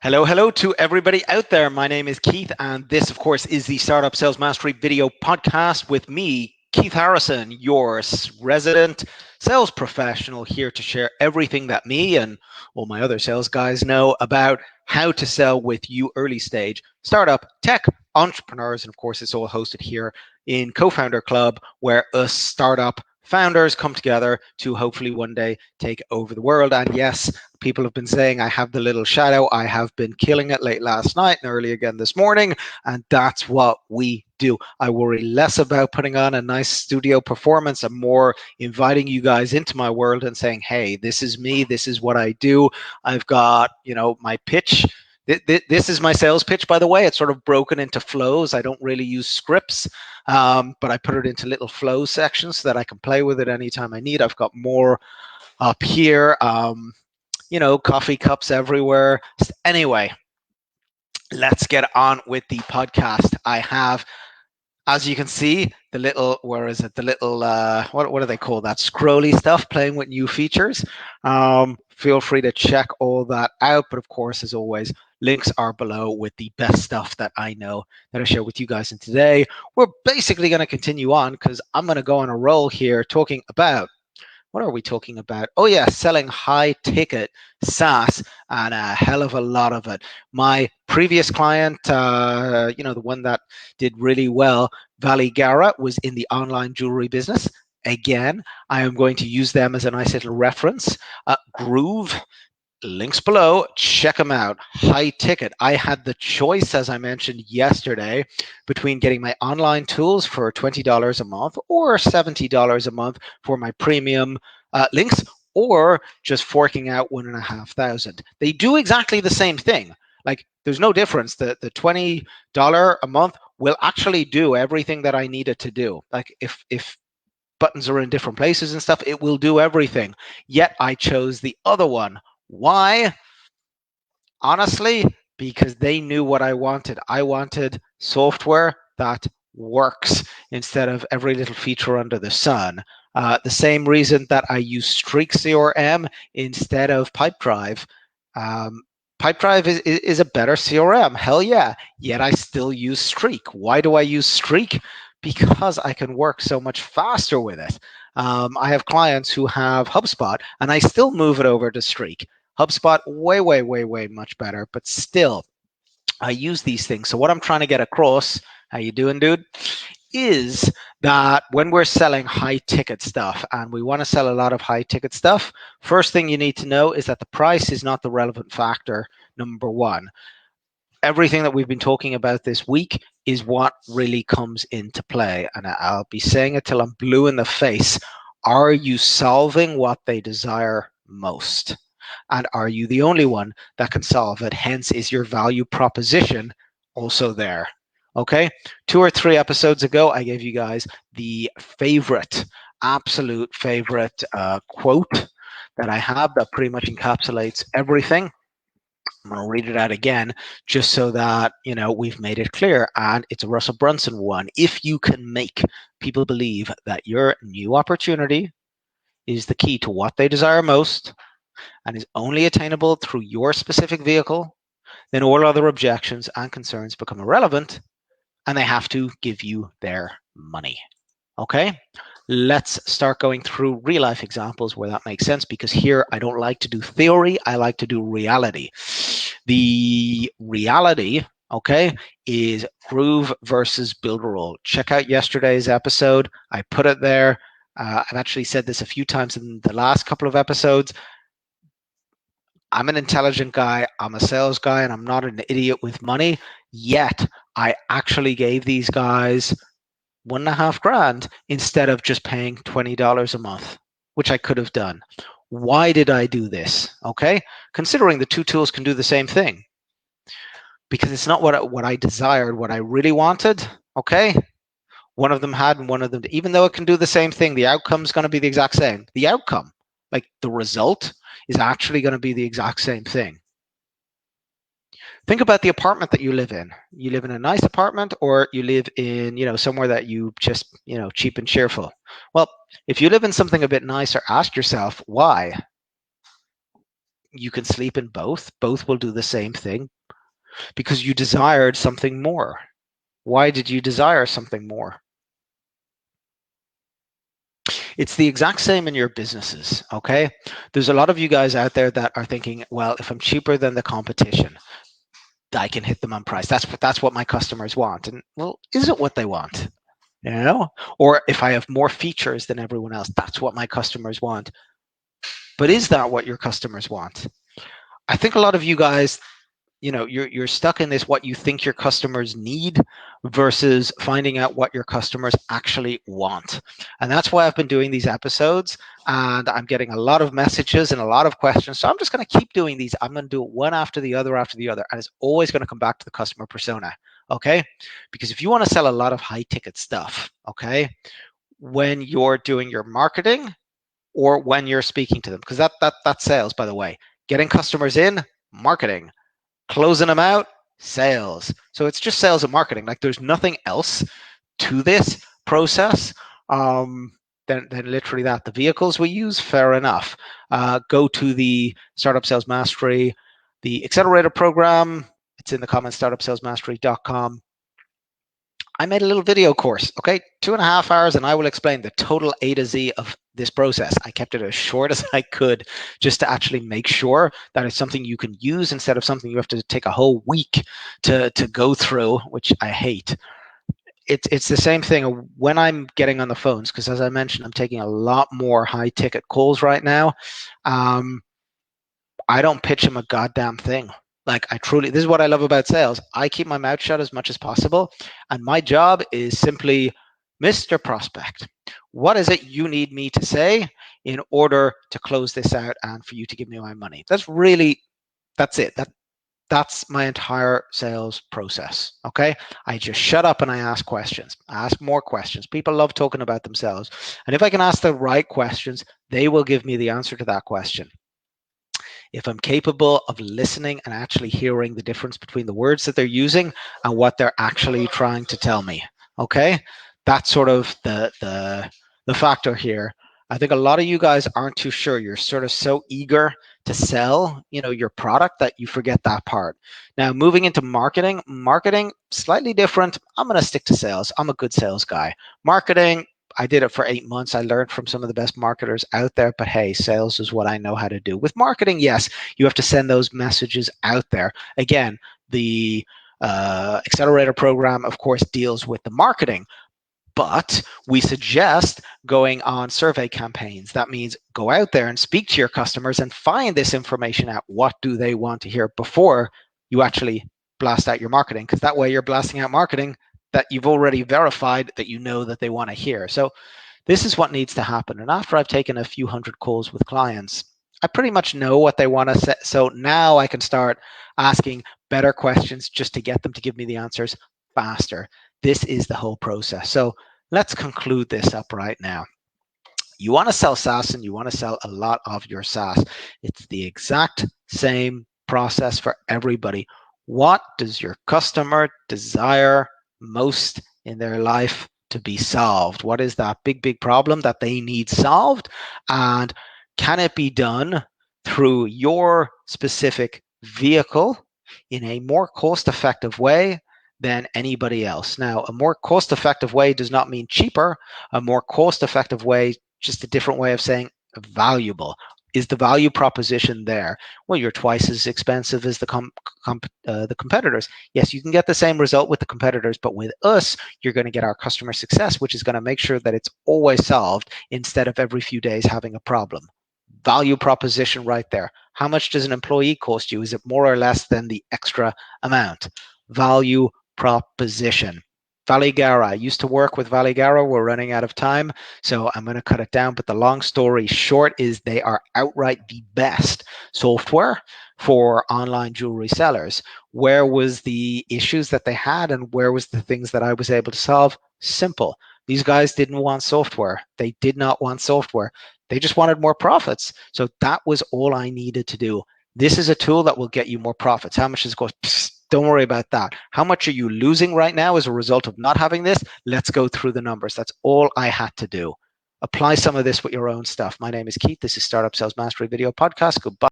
Hello, hello to everybody out there. My name is Keith, and this, of course, is the Startup Sales Mastery video podcast with me, Keith Harrison, your resident sales professional, here to share everything that me and all my other sales guys know about how to sell with you early stage startup tech entrepreneurs. And of course, it's all hosted here in Co-Founder Club, where us startup founders come together to hopefully one day take over the world. And yes, people have been saying I have the little shadow. I have been killing it late last night and early again this morning. And that's what we do. I worry less about putting on a nice studio performance and more inviting you guys into my world and saying, hey, this is me. This is what I do. I've got, my pitch. This is my sales pitch, by the way. It's sort of broken into flows. I don't really use scripts, but I put it into little flow sections so that I can play with it anytime I need. I've got more up here, coffee cups everywhere. Anyway, let's get on with the podcast. I have, as you can see, the little, where is it? The little, what do they call that? Scrolly stuff, playing with new features. Feel free to check all that out. But of course, as always, links are below with the best stuff that I know that I share with you guys. And today, we're basically going to continue on because I'm going to go on a roll here talking about, what are we talking about? Oh yeah, selling high ticket SaaS and a hell of a lot of it. My previous client, the one that did really well, Valley Gara, was in the online jewelry business. Again, I am going to use them as a nice little reference. Groove, links below, check them out. High ticket. I had the choice, as I mentioned yesterday, between getting my online tools for $20 a month or $70 a month for my premium links, or just forking out $1,500. They do exactly the same thing. Like, there's no difference. The $20 a month will actually do everything that I need it to do. Like, if buttons are in different places and stuff, it will do everything. Yet I chose the other one. Why? Honestly, because they knew what I wanted. I wanted software that works instead of every little feature under the sun. The same reason that I use Streak CRM instead of Pipedrive. Pipedrive is a better CRM. Hell yeah. Yet I still use Streak. Why do I use Streak? Because I can work so much faster with it. I have clients who have HubSpot, and I still move it over to Streak. HubSpot, way, way, way, way much better, but still, I use these things. So what I'm trying to get across, how you doing, dude, is that when we're selling high ticket stuff and we want to sell a lot of high ticket stuff, first thing you need to know is that the price is not the relevant factor, number one. Everything that we've been talking about this week is what really comes into play. And I'll be saying it till I'm blue in the face. Are you solving what they desire most? And are you the only one that can solve it? Hence, is your value proposition also there? Okay, 2 or 3 episodes ago, I gave you guys the absolute favorite quote that I have that pretty much encapsulates everything. I'm going to read it out again just so that, we've made it clear. And it's a Russell Brunson one. If you can make people believe that your new opportunity is the key to what they desire most and is only attainable through your specific vehicle, then all other objections and concerns become irrelevant and they have to give you their money. Okay? Let's start going through real life examples where that makes sense, because here I don't like to do theory, I like to do reality. The reality, okay, is Groove versus Builderall. Check out yesterday's episode. I put it there. I've actually said this a few times in the last couple of episodes. I'm an intelligent guy, I'm a sales guy, and I'm not an idiot with money. Yet I actually gave these guys $1,500 instead of just paying $20 a month, which I could have done. Why did I do this? Okay, considering the two tools can do the same thing, because it's not what I desired, what I really wanted. Okay, one of them had and one of them, even though it can do the same thing, the outcome's going to be the exact same. The outcome, like the result, is actually going to be the exact same thing. Think about the apartment that you live in. You live in a nice apartment, or you live in, somewhere that you just, cheap and cheerful. Well, if you live in something a bit nicer, ask yourself why. You can sleep in both. Both will do the same thing because you desired something more. Why did you desire something more? It's the exact same in your businesses, okay? There's a lot of you guys out there that are thinking, well, if I'm cheaper than the competition, I can hit them on price. That's what my customers want. And well, is it what they want? You know? Or if I have more features than everyone else, that's what my customers want. But is that what your customers want? I think a lot of you guys, you're stuck in this what you think your customers need versus finding out what your customers actually want. And that's why I've been doing these episodes, and I'm getting a lot of messages and a lot of questions. So I'm just going to keep doing these. I'm going to do it one after the other, and it's always going to come back to the customer persona. Okay, because if you want to sell a lot of high ticket stuff, okay, when you're doing your marketing or when you're speaking to them, because that's sales, by the way. Getting customers in, marketing. Closing them out, sales. So it's just sales and marketing. Like there's nothing else to this process than literally that. The vehicles we use, fair enough. Go to the Startup Sales Mastery, the accelerator program. It's in the comments, startupsalesmastery.com. I made a little video course, okay, 2.5 hours, and I will explain the total A to Z of this process. I kept it as short as I could just to actually make sure that it's something you can use instead of something you have to take a whole week to go through, which I hate. It's the same thing when I'm getting on the phones, because as I mentioned, I'm taking a lot more high ticket calls right now. I don't pitch them a goddamn thing. Like this is what I love about sales. I keep my mouth shut as much as possible. And my job is simply, Mr. Prospect, what is it you need me to say in order to close this out and for you to give me my money? That's it. That's my entire sales process. Okay. I just shut up and I ask questions, ask more questions. People love talking about themselves. And if I can ask the right questions, they will give me the answer to that question. If I'm capable of listening and actually hearing the difference between the words that they're using and what they're actually trying to tell me. Okay, that's sort of the factor here. I think a lot of you guys aren't too sure. You're sort of so eager to sell, your product that you forget that part. Now, moving into marketing, slightly different. I'm going to stick to sales. I'm a good sales guy. Marketing, I did it for 8 months. I learned from some of the best marketers out there, but hey, sales is what I know how to do. With marketing, yes, you have to send those messages out there. Again, the accelerator program, of course, deals with the marketing, but we suggest going on survey campaigns. That means go out there and speak to your customers and find this information out. What do they want to hear before you actually blast out your marketing? Because that way you're blasting out marketing that you've already verified that you know that they want to hear. So this is what needs to happen. And after I've taken a few hundred calls with clients, I pretty much know what they want to say. So now I can start asking better questions just to get them to give me the answers faster. This is the whole process. So let's conclude this up right now. You want to sell SaaS and you want to sell a lot of your SaaS. It's the exact same process for everybody. What does your customer desire most in their life to be solved? What is that big problem that they need solved? And can it be done through your specific vehicle in a more cost-effective way than anybody else? Now, a more cost-effective way does not mean cheaper. A more cost-effective way, just a different way of saying valuable. Is the value proposition there? Well, you're twice as expensive as the competitors. Yes, you can get the same result with the competitors, but with us, you're going to get our customer success, which is going to make sure that it's always solved instead of every few days having a problem. Value proposition right there. How much does an employee cost you? Is it more or less than the extra amount? Value proposition. Valigara. I used to work with Valigara. We're running out of time, so I'm going to cut it down. But the long story short is they are outright the best software for online jewelry sellers. Where was the issues that they had and where was the things that I was able to solve? Simple. These guys didn't want software. They did not want software. They just wanted more profits. So that was all I needed to do. This is a tool that will get you more profits. How much does it cost? Psst, don't worry about that. How much are you losing right now as a result of not having this? Let's go through the numbers. That's all I had to do. Apply some of this with your own stuff. My name is Keith. This is Startup Sales Mastery Video Podcast. Goodbye.